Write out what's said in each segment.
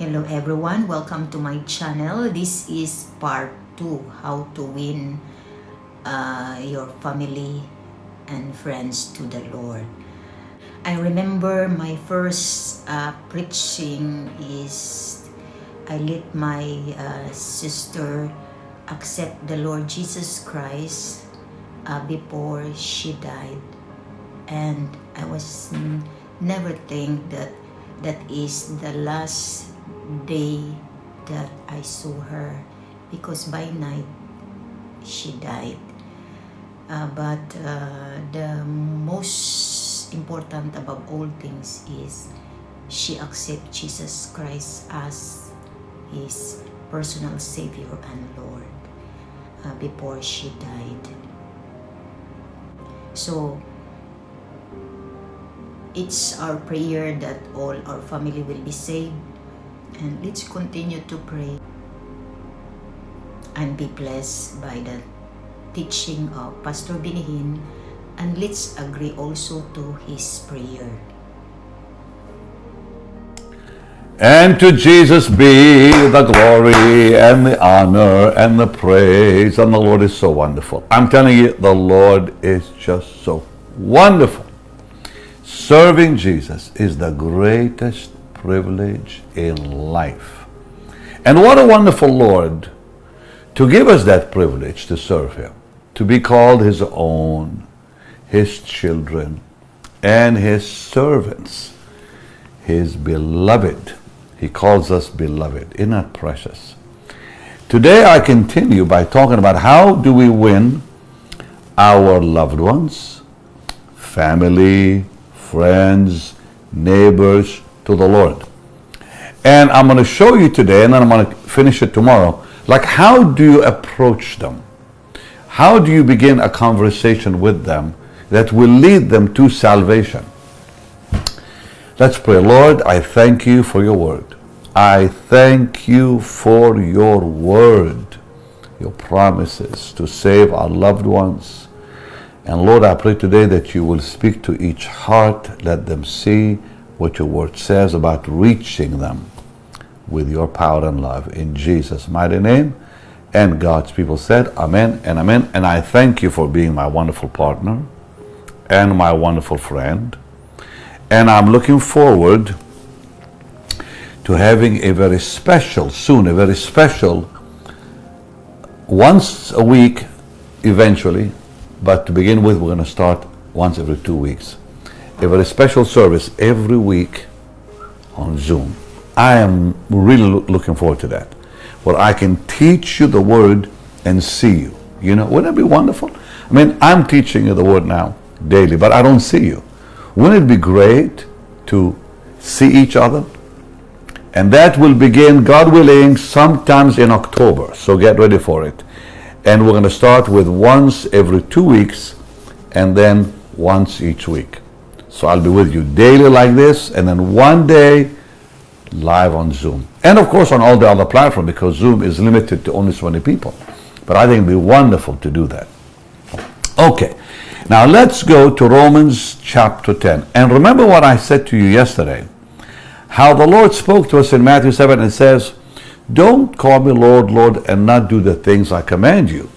Hello everyone, welcome to my channel. This is part 2, how to win your family and friends to the Lord. I remember my first preaching is I let my sister accept the Lord Jesus Christ before she died, and I was never think that that is the last day that I saw her, because by night she died. But the most important above all things is she accepted Jesus Christ as his personal Savior and Lord before she died. So it's our prayer that all our family will be saved, and let's continue to pray and be blessed by the teaching of Pastor Hinn, and let's agree also to his prayer. And to Jesus be the glory and the honor and the praise. And the Lord is so wonderful. I'm telling you, the Lord is just so wonderful. Serving Jesus is the greatest privilege in life. And what a wonderful Lord to give us that privilege to serve him, to be called his own, his children, and his servants, his beloved. He calls us beloved. Isn't that precious? Today I continue by talking about how do we win our loved ones, family, friends, neighbors to the Lord. And I'm going to show you today, and then I'm going to finish it tomorrow, like how do you approach them? How do you begin a conversation with them that will lead them to salvation? Let's pray. Lord, I thank you for your word. I thank you for your word, your promises to save our loved ones. And Lord, I pray today that you will speak to each heart. Let them see what your word says about reaching them with your power and love. In Jesus' mighty name. And God's people said, amen and amen. And I thank you for being my wonderful partner and my wonderful friend. And I'm looking forward to having a very special, soon, a very special, once a week eventually, but to begin with, we're going to start once every 2 weeks. A very special service every week on Zoom. I am really looking forward to that, where I can teach you the word and see you. You know, wouldn't it be wonderful? I mean, I'm teaching you the word now daily, but I don't see you. Wouldn't it be great to see each other? And that will begin, God willing, sometimes in October. So get ready for it. And we're going to start with once every 2 weeks, and then once each week. So I'll be with you daily like this, and then one day live on Zoom. And of course on all the other platforms, because Zoom is limited to only so many people. But I think it'd be wonderful to do that. Okay, now let's go to Romans chapter 10. And remember what I said to you yesterday, how the Lord spoke to us in Matthew 7 and says, don't call me Lord, Lord, and not do the things I command you.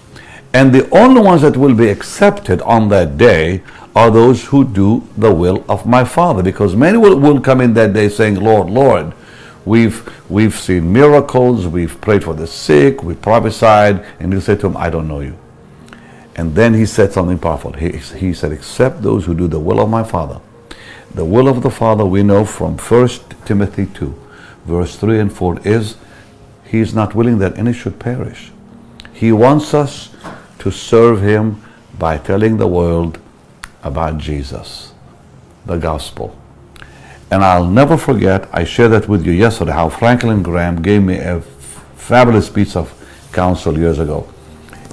And the only ones that will be accepted on that day are those who do the will of my Father. Because many will come in that day saying, Lord, Lord, we've seen miracles, we've prayed for the sick, we prophesied, and he'll say to him, I don't know you. And then he said something powerful. He said, except those who do the will of my Father. The will of the Father we know from 1 Timothy 2, verse 3 and 4 is, he is not willing that any should perish. He wants us to serve him by telling the world about Jesus, the gospel. And I'll never forget, I shared that with you yesterday, how Franklin Graham gave me a fabulous piece of counsel years ago.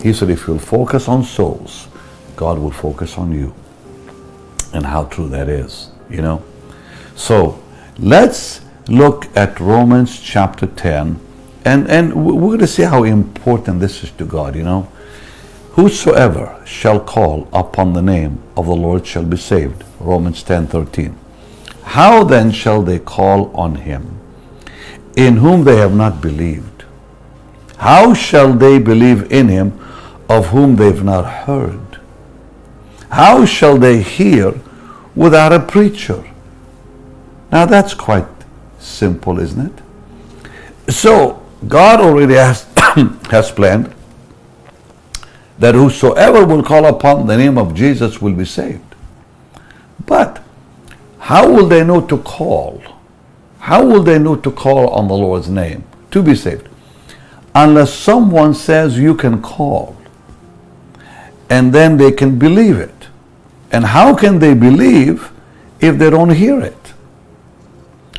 He said, if you'll focus on souls, God will focus on you. And how true that is, you know. So let's look at Romans chapter 10, and we're going to see how important this is to God, you know. Whosoever shall call upon the name of the Lord shall be saved. Romans 10:13. How then shall they call on him in whom they have not believed? How shall they believe in him of whom they've not heard? How shall they hear without a preacher? Now that's quite simple, isn't it? So God already has planned that whosoever will call upon the name of Jesus will be saved. But how will they know to call? How will they know to call on the Lord's name to be saved? Unless someone says you can call, and then they can believe it. And how can they believe if they don't hear it?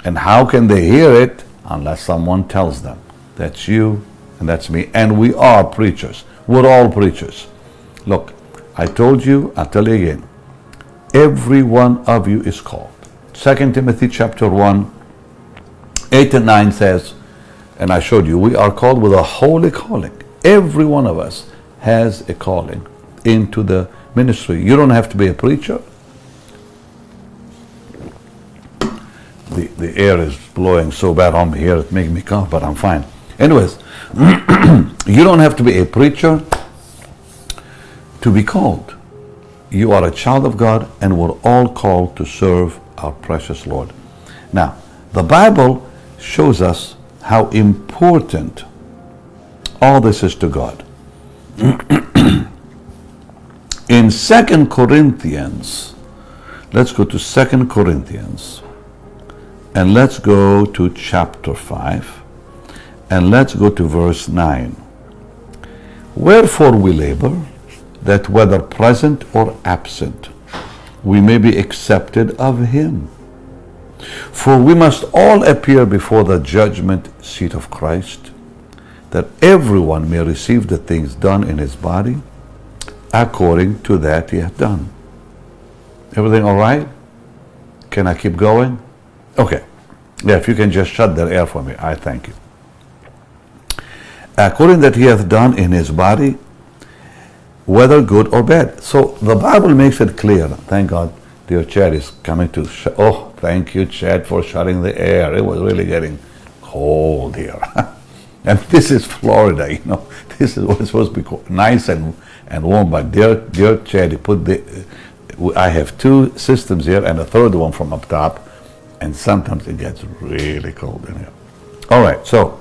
And how can they hear it unless someone tells them? That's you and that's me. And we are preachers. We're all preachers. Look, I told you, I'll tell you again. Every one of you is called. 2 Timothy chapter 1, 8 and 9 says, and I showed you, we are called with a holy calling. Every one of us has a calling into the ministry. You don't have to be a preacher. The air is blowing so bad on me here, it makes me cough, but I'm fine. Anyways, you don't have to be a preacher to be called. You are a child of God, and we're all called to serve our precious Lord. Now, the Bible shows us how important all this is to God. In 2 Corinthians, let's go to 2 Corinthians, and let's go to chapter 5, and let's go to verse 9. Wherefore we labor, that whether present or absent, we may be accepted of him. For we must all appear before the judgment seat of Christ, that everyone may receive the things done in his body, according to that he hath done. Everything all right? Can I keep going? Okay. Yeah, if you can just shut that air for me, I thank you. According that he hath done in his body, whether good or bad. So the Bible makes it clear. Thank God, dear Chad is coming to. Oh, thank you, Chad, for shutting the air. It was really getting cold here. And this is Florida, you know. This is what's supposed to be nice and warm. But dear Chad, he put I have two systems here and a third one from up top, and sometimes it gets really cold in here. All right, so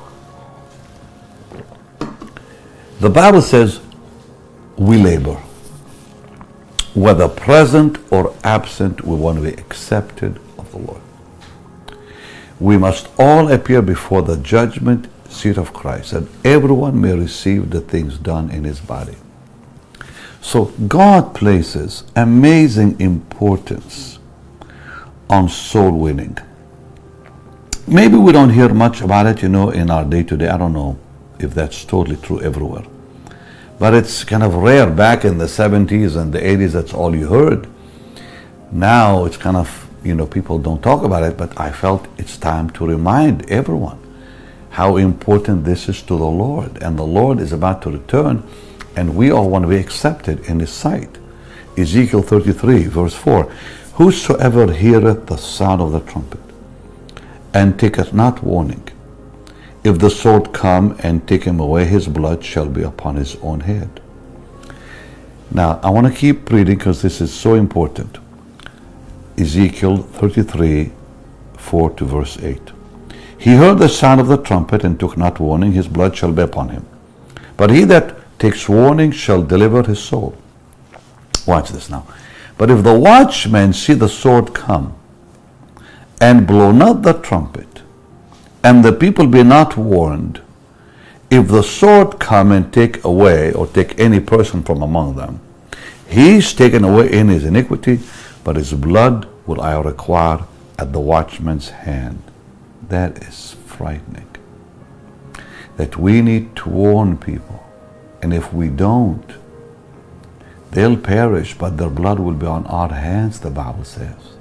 the Bible says we labor. Whether present or absent, we want to be accepted of the Lord. We must all appear before the judgment seat of Christ, that everyone may receive the things done in his body. So God places amazing importance on soul winning. Maybe we don't hear much about it, in our day-to-day. I don't know if that's totally true everywhere. But it's kind of rare. Back in the 70s and the 80s, that's all you heard. Now it's kind of, people don't talk about it, but I felt it's time to remind everyone how important this is to the Lord. And the Lord is about to return, and we all want to be accepted in his sight. Ezekiel 33, verse 4, whosoever heareth the sound of the trumpet, and taketh not warning, if the sword come and take him away, his blood shall be upon his own head. Now, I want to keep reading because this is so important. Ezekiel 33, 4 to verse 8. He heard the sound of the trumpet and took not warning, his blood shall be upon him. But he that takes warning shall deliver his soul. Watch this now. But if the watchman see the sword come, and blow not the trumpet, and the people be not warned, if the sword come and take away, or take any person from among them, he is taken away in his iniquity, but his blood will I require at the watchman's hand. That is frightening. That we need to warn people, and if we don't, they'll perish, but their blood will be on our hands, the Bible says.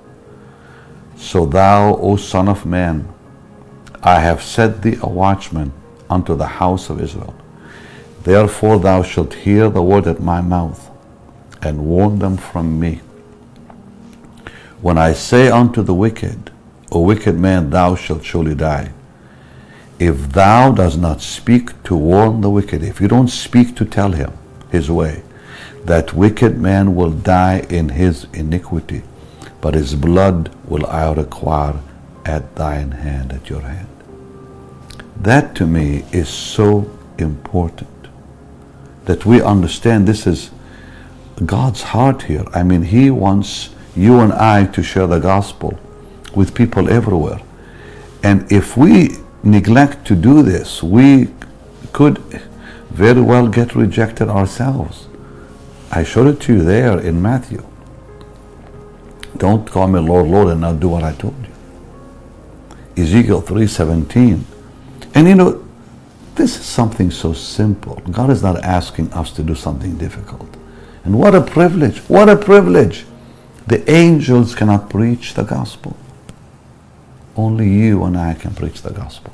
So thou, O son of man, I have set thee a watchman unto the house of Israel. Therefore thou shalt hear the word at my mouth, and warn them from me. When I say unto the wicked, O wicked man, thou shalt surely die, if thou dost not speak to warn the wicked, if you don't speak to tell him his way, that wicked man will die in his iniquity, but his blood will I require at thine hand, at your hand. That to me is so important, that we understand this is God's heart here. I mean, he wants you and I to share the gospel with people everywhere. And if we neglect to do this, we could very well get rejected ourselves. I showed it to you there in Matthew. Don't call me Lord, Lord, and not do what I told you. Ezekiel 3:17. And you know, this is something so simple. God is not asking us to do something difficult. And what a privilege, what a privilege. The angels cannot preach the gospel. Only you and I can preach the gospel.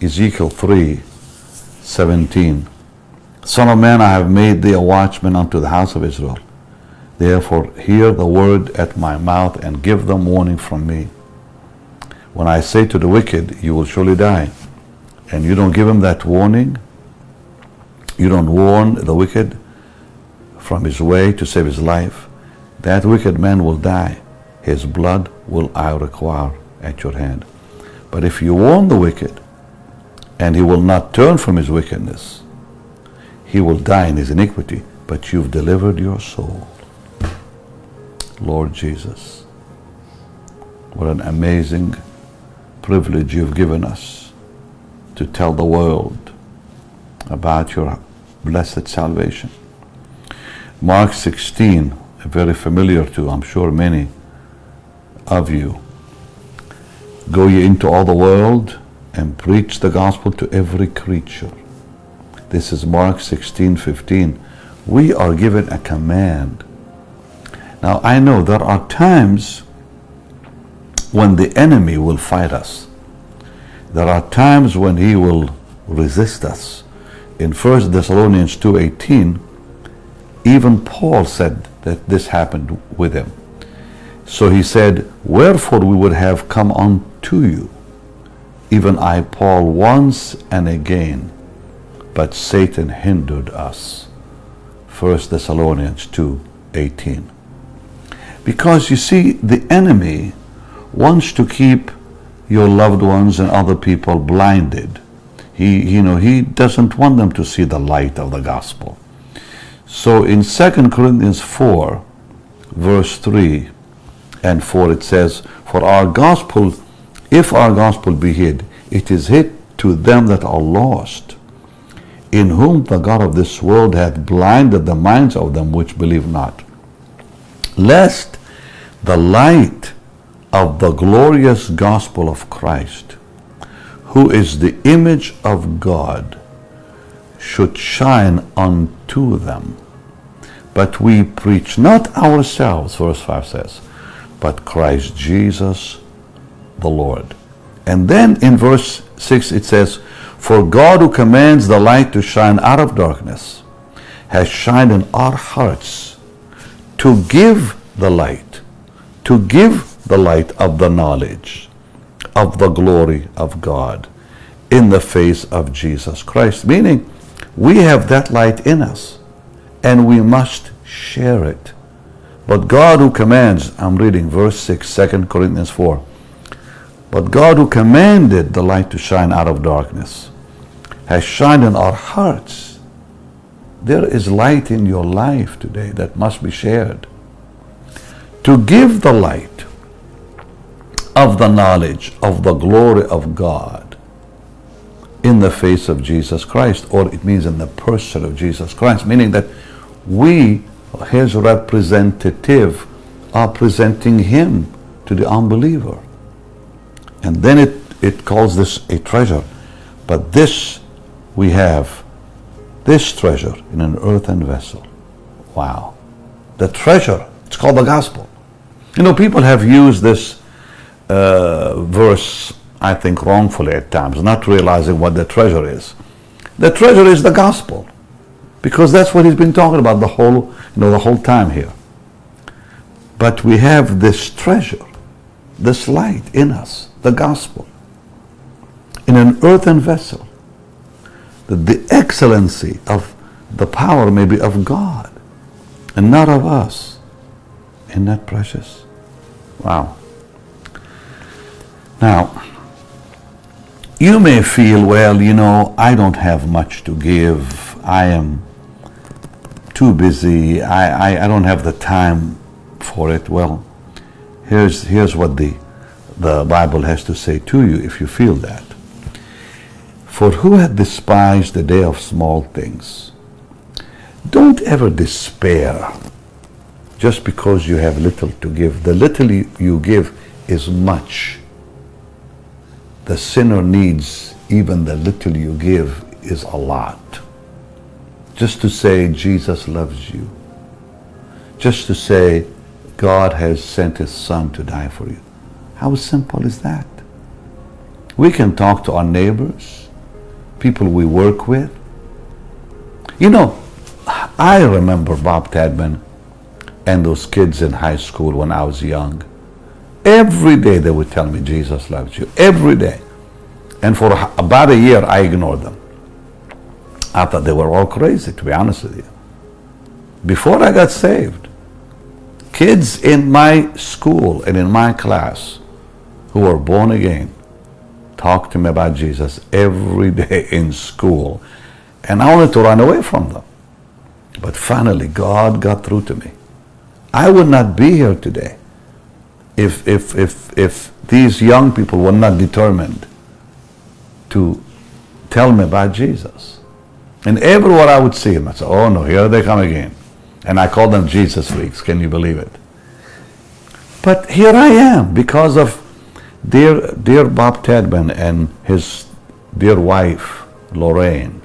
Ezekiel 3:17. Son of man, I have made thee a watchman unto the house of Israel. Therefore hear the word at my mouth and give them warning from me. When I say to the wicked, you will surely die, and you don't give him that warning, you don't warn the wicked from his way to save his life, that wicked man will die. His blood will I require at your hand. But if you warn the wicked, and he will not turn from his wickedness, he will die in his iniquity, but you've delivered your soul. Lord Jesus, what an amazing privilege you've given us to tell the world about your blessed salvation. Mark 16, very familiar to, I'm sure, many of you. Go ye into all the world and preach the gospel to every creature. This is Mark 16:15. We are given a command. Now I know there are times when the enemy will fight us. There are times when he will resist us. In 1 Thessalonians 2:18, even Paul said that this happened with him. So he said, wherefore we would have come unto you, even I, Paul, once and again, but Satan hindered us. 1 Thessalonians 2:18. Because you see, the enemy wants to keep your loved ones and other people blinded. He doesn't want them to see the light of the gospel. So in 2 Corinthians 4, verse 3 and 4, it says, for our gospel, if our gospel be hid, it is hid to them that are lost, in whom the God of this world hath blinded the minds of them which believe not, lest the light of the glorious gospel of Christ, who is the image of God, should shine unto them. But we preach not ourselves, verse 5 says, but Christ Jesus the Lord. And then in verse 6 it says, for God who commands the light to shine out of darkness has shined in our hearts to give the light of the knowledge of the glory of God in the face of Jesus Christ. Meaning, we have that light in us, and we must share it. But God who commands, I'm reading verse 6, 2 Corinthians 4, but God who commanded the light to shine out of darkness has shined in our hearts. There is light in your life today that must be shared. To give the light of the knowledge of the glory of God in the face of Jesus Christ, or it means in the person of Jesus Christ, meaning that we, his representative, are presenting him to the unbeliever. And then it calls this a treasure. But this, we have this treasure in an earthen vessel. Wow. The treasure, it's called the gospel. You know, people have used this verse, I think, wrongfully at times, not realizing what the treasure is. The treasure is the gospel, because that's what he's been talking about the whole time here. But we have this treasure, this light in us, the gospel. in an earthen vessel, that the excellency of the power may be of God and not of us. Isn't that precious? Wow. Now, you may feel, well, I don't have much to give. I am too busy. I don't have the time for it. Well, here's what the Bible has to say to you if you feel that. For who hath despised the day of small things? Don't ever despair just because you have little to give. The little you give is much. The sinner needs even the little you give is a lot. Just to say Jesus loves you. Just to say God has sent His Son to die for you. How simple is that? We can talk to our neighbors, people we work with. I remember Bob Tadman and those kids in high school when I was young. Every day they would tell me Jesus loves you. Every day. And for about a year I ignored them. I thought they were all crazy, to be honest with you. Before I got saved, kids in my school and in my class who were born again talked to me about Jesus every day in school. And I wanted to run away from them. But finally, God got through to me. I would not be here today if these young people were not determined to tell me about Jesus. And everywhere I would see them, I'd say, oh no, here they come again. And I call them Jesus freaks. Can you believe it? But here I am because of dear Bob Tadman and his dear wife, Lorraine,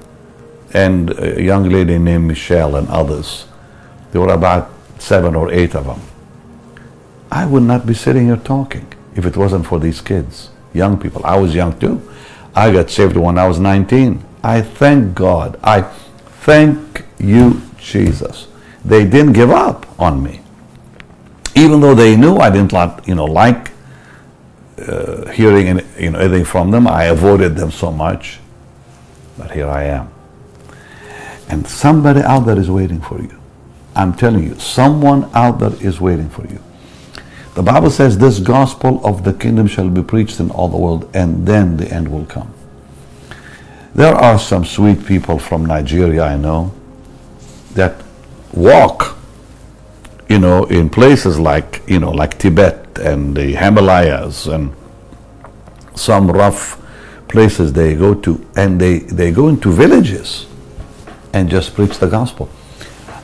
and a young lady named Michelle and others. There were about 7 or 8 of them. I would not be sitting here talking if it wasn't for these kids, young people. I was young too. I got saved when I was 19. I thank God. I thank you, Jesus. They didn't give up on me. Even though they knew I didn't like hearing anything from them. I avoided them so much. But here I am. And somebody out there is waiting for you. I'm telling you, someone out there is waiting for you. The Bible says this gospel of the kingdom shall be preached in all the world, and then the end will come. There are some sweet people from Nigeria, I know, that walk, in places like Tibet and the Himalayas and some rough places they go to, and they go into villages and just preach the gospel.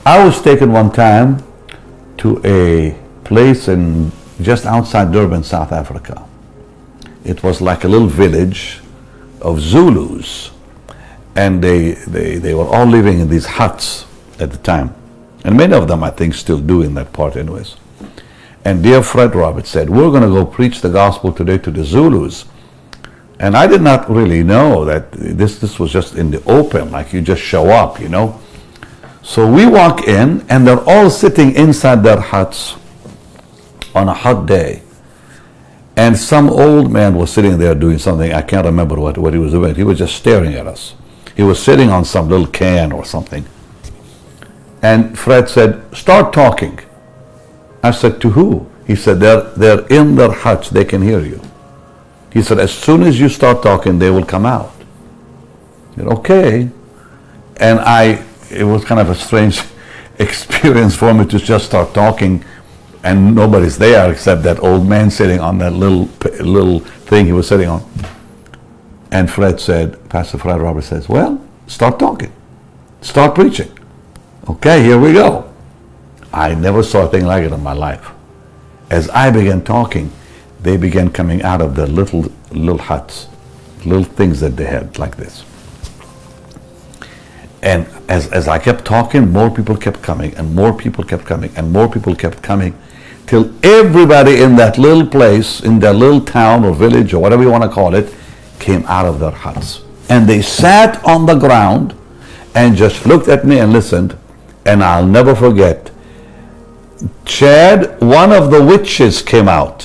I was taken one time to a place just outside Durban, South Africa. It was like a little village of Zulus, and they were all living in these huts at the time. And many of them, I think, still do in that part anyways. And dear Fred Roberts said, we're going to go preach the gospel today to the Zulus. And I did not really know that this was just in the open, like you just show up, So we walk in, and they're all sitting inside their huts on a hot day. And some old man was sitting there doing something. I can't remember what he was doing. He was just staring at us. He was sitting on some little can or something. And Fred said, start talking. I said, to who? He said, they're in their huts. They can hear you. He said, as soon as you start talking, they will come out. I said, okay. And it was kind of a strange experience for me to just start talking and nobody's there except that old man sitting on that little thing he was sitting on. And Pastor Fred Roberts says, well, start talking. Start preaching. Okay, here we go. I never saw a thing like it in my life. As I began talking, they began coming out of their little huts, little things that they had like this. And as I kept talking, more people kept coming, and more people kept coming, and more people kept coming, till everybody in that little place, in that little town or village or whatever you want to call it, came out of their huts. And they sat on the ground and just looked at me and listened. And I'll never forget, Chad, one of the witches came out.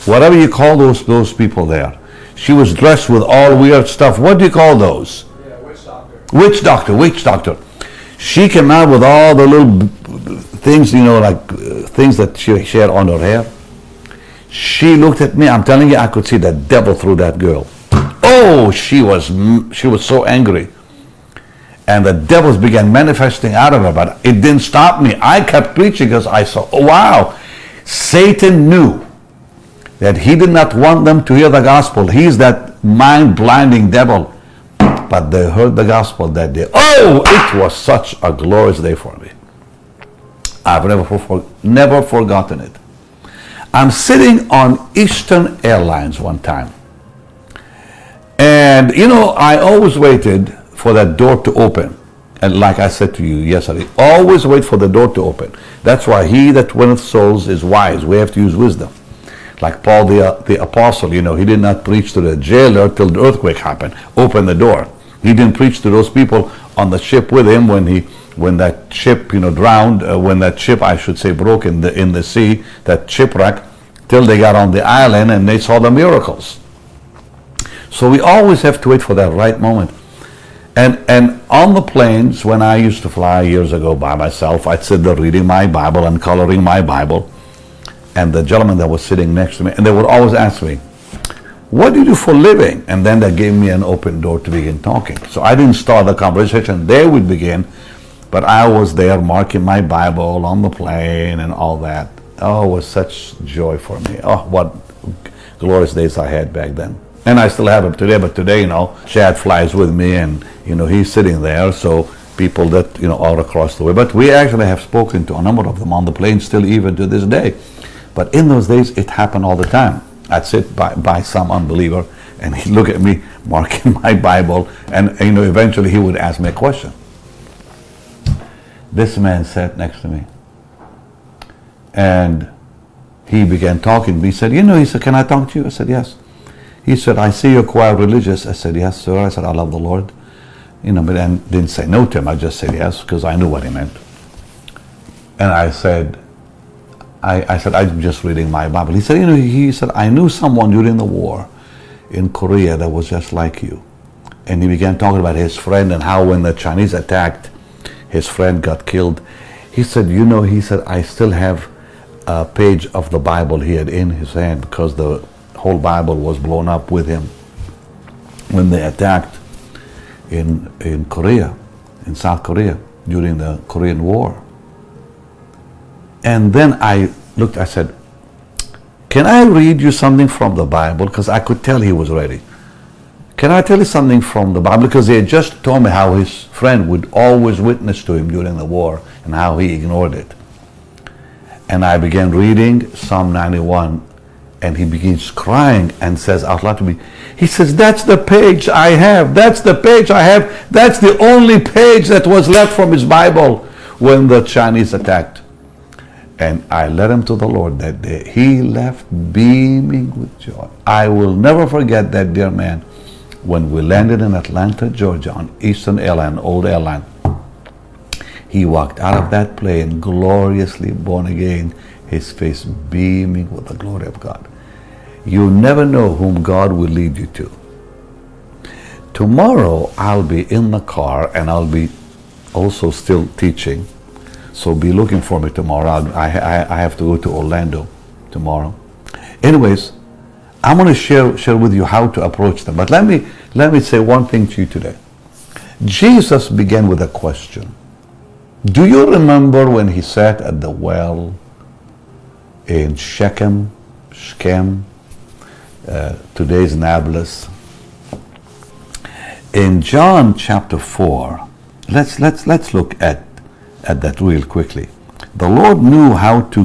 Whatever you call those people there. She was dressed with all weird stuff. What do you call those? Yeah, witch doctor. Witch doctor, witch doctor. She came out with all the little things, like things that she had on her hair. She looked at me. I'm telling you, I could see the devil through that girl. Oh, she was so angry. And the devils began manifesting out of her, but it didn't stop me. I kept preaching because I saw, oh, wow, Satan knew that he did not want them to hear the gospel. He's that mind-blinding devil. But they heard the gospel that day. Oh, it was such a glorious day for me. I've never forgotten it. I'm sitting on Eastern Airlines one time. And, I always waited for that door to open. And like I said to you yesterday, always wait for the door to open. That's why he that winneth souls is wise. We have to use wisdom. Like Paul the apostle, he did not preach to the jailer till the earthquake happened. Open the door. He didn't preach to those people on the ship with him when that ship drowned, when that ship, I should say, broke in the sea, that shipwreck, till they got on the island and they saw the miracles. So we always have to wait for that right moment. And on the planes, when I used to fly years ago by myself, I'd sit there reading my Bible and coloring my Bible. And the gentleman that was sitting next to me, and they would always ask me, what do you do for a living? And then they gave me an open door to begin talking. So I didn't start the conversation. They would begin, but I was there marking my Bible on the plane and all that. Oh, it was such joy for me. Oh, what glorious days I had back then. And I still have them today, but today, Chad flies with me and, he's sitting there. So people that, are across the way. But we actually have spoken to a number of them on the plane still even to this day. But in those days, it happened all the time. I'd sit by some unbeliever and he'd look at me marking my Bible and, eventually he would ask me a question. This man sat next to me and he began talking to me. He said, he said, can I talk to you? I said, yes. He said, I see you're quite religious. I said, yes, sir. I said, I love the Lord. But I didn't say no to him. I just said yes because I knew what he meant. And I said, I'm just reading my Bible. He said, he said, I knew someone during the war in Korea that was just like you. And he began talking about his friend and how when the Chinese attacked, his friend got killed. He said, he said, I still have a page of the Bible he had in his hand because the whole Bible was blown up with him when they attacked in Korea, in South Korea, during the Korean War. And then I looked, I said, can I read you something from the Bible? Because I could tell he was ready. Can I tell you something from the Bible? Because he had just told me how his friend would always witness to him during the war and how he ignored it. And I began reading Psalm 91 and he begins crying and says out loud to me, he says, that's the page I have. That's the page I have. That's the only page that was left from his Bible when the Chinese attacked. And I led him to the Lord that day. He left beaming with joy. I will never forget that dear man when we landed in Atlanta, Georgia on Eastern Airline, old airline. He walked out of that plane gloriously born again, his face beaming with the glory of God. You never know whom God will lead you to. Tomorrow I'll be in the car and I'll be also still teaching. So be looking for me tomorrow. I have to go to Orlando tomorrow. Anyways, I'm going to share with you how to approach them. But let me say one thing to you today. Jesus began with a question. Do you remember when he sat at the well in Shechem, today's Nablus? In John chapter 4, let's look at that real quickly. The Lord knew how to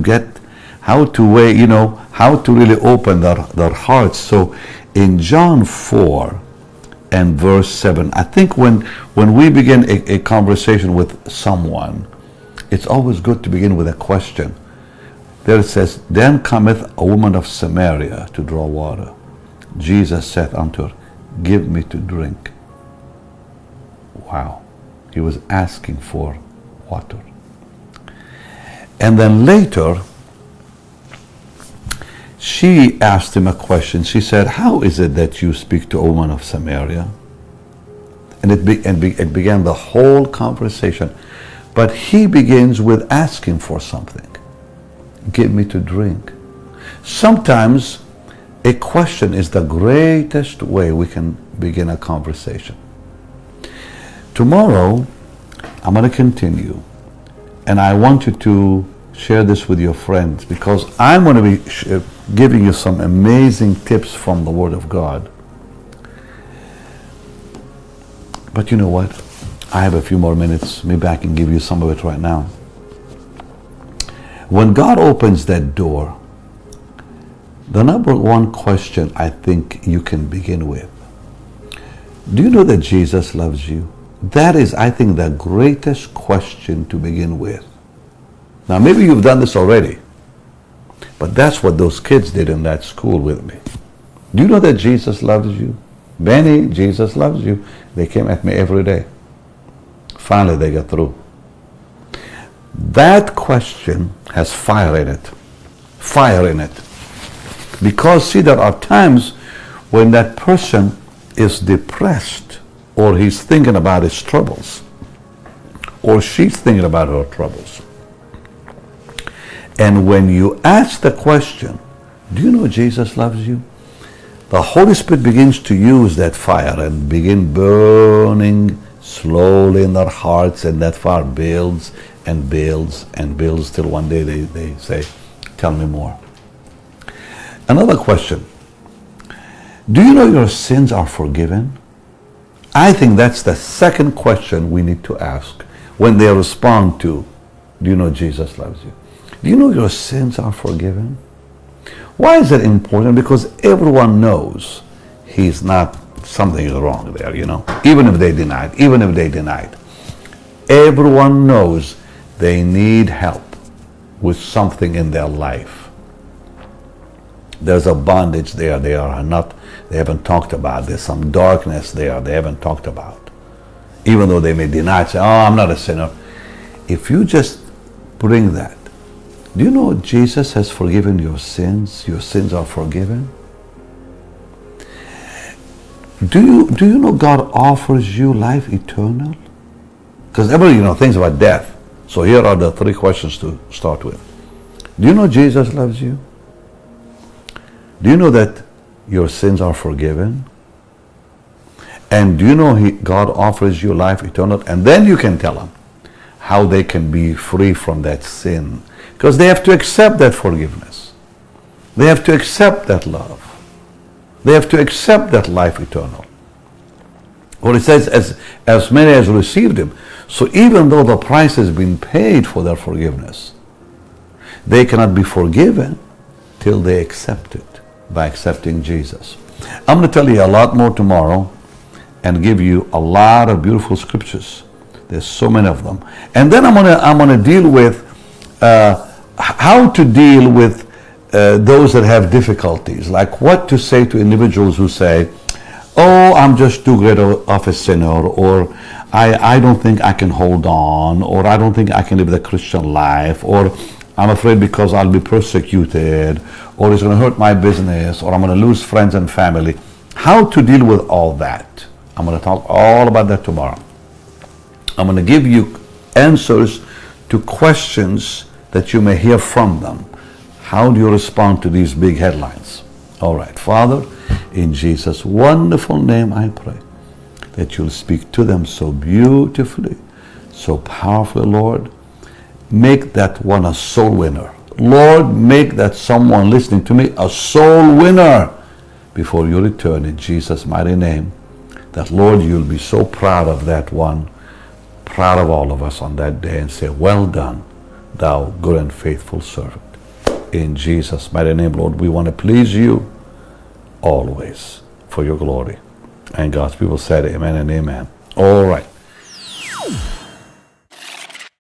really open their hearts. So in John 4 and verse 7, I think when we begin a conversation with someone, it's always good to begin with a question. There it says, then cometh a woman of Samaria to draw water. Jesus said unto her, give me to drink. Wow. He was asking for water. And then later, she asked him a question. She said, how is it that you speak to a woman of Samaria? And it began the whole conversation. But he begins with asking for something. Give me to drink. Sometimes a question is the greatest way we can begin a conversation. Tomorrow, I'm going to continue. And I want you to share this with your friends, because I'm going to be giving you some amazing tips from the Word of God. But you know what? I have a few more minutes. Maybe I can give you some of it right now. When God opens that door, the number one question I think you can begin with: do you know that Jesus loves you? That is, I think, the greatest question to begin with. Now, maybe you've done this already, but that's what those kids did in that school with me. Do you know that Jesus loves you? Benny, Jesus loves you. They came at me every day. Finally, they got through. That question has fire in it. Fire in it. Because, see, there are times when that person is depressed, or he's thinking about his troubles, or she's thinking about her troubles. And when you ask the question, do you know Jesus loves you? The Holy Spirit begins to use that fire and begin burning slowly in their hearts, and that fire builds and builds and builds till one day they say, tell me more. Another question: do you know your sins are forgiven? I think that's the second question we need to ask when they respond to, do you know Jesus loves you? Do you know your sins are forgiven? Why is it important? Because everyone knows he's not, something is wrong there, you know. Even if they denied. Everyone knows they need help with something in their life. There's a bondage there they haven't talked about. There's some darkness there they haven't talked about. Even though they may deny, say, oh, I'm not a sinner. If you just bring that, do you know Jesus has forgiven your sins? Your sins are forgiven. Do you know God offers you life eternal? Because everybody thinks about death. So here are the three questions to start with. Do you know Jesus loves you? Do you know that your sins are forgiven? And do you know God offers you life eternal? And then you can tell them how they can be free from that sin. Because they have to accept that forgiveness. They have to accept that love. They have to accept that life eternal. Well, it says, as many as received him. So even though the price has been paid for their forgiveness, they cannot be forgiven till they accept it by accepting Jesus. I'm going to tell you a lot more tomorrow and give you a lot of beautiful scriptures. There's so many of them. And then I'm going to deal with how to deal with those that have difficulties, like what to say to individuals who say, oh, I'm just too great of a sinner, or I don't think I can hold on, or I don't think I can live the Christian life, or I'm afraid because I'll be persecuted, or it's going to hurt my business, or I'm going to lose friends and family. How to deal with all that. I'm going to talk all about that tomorrow. I'm going to give you answers to questions that you may hear from them. How do you respond to these big headlines? All right, Father, in Jesus' wonderful name I pray that you'll speak to them so beautifully, so powerfully, Lord. Make that one a soul winner. Lord, make that someone listening to me a soul winner before you return, in Jesus' mighty name. That, Lord, you'll be so proud of that one, proud of all of us on that day, and say, well done, thou good and faithful servant. In Jesus' mighty name, Lord, we want to please you always for your glory. And God's people said amen and amen. All right.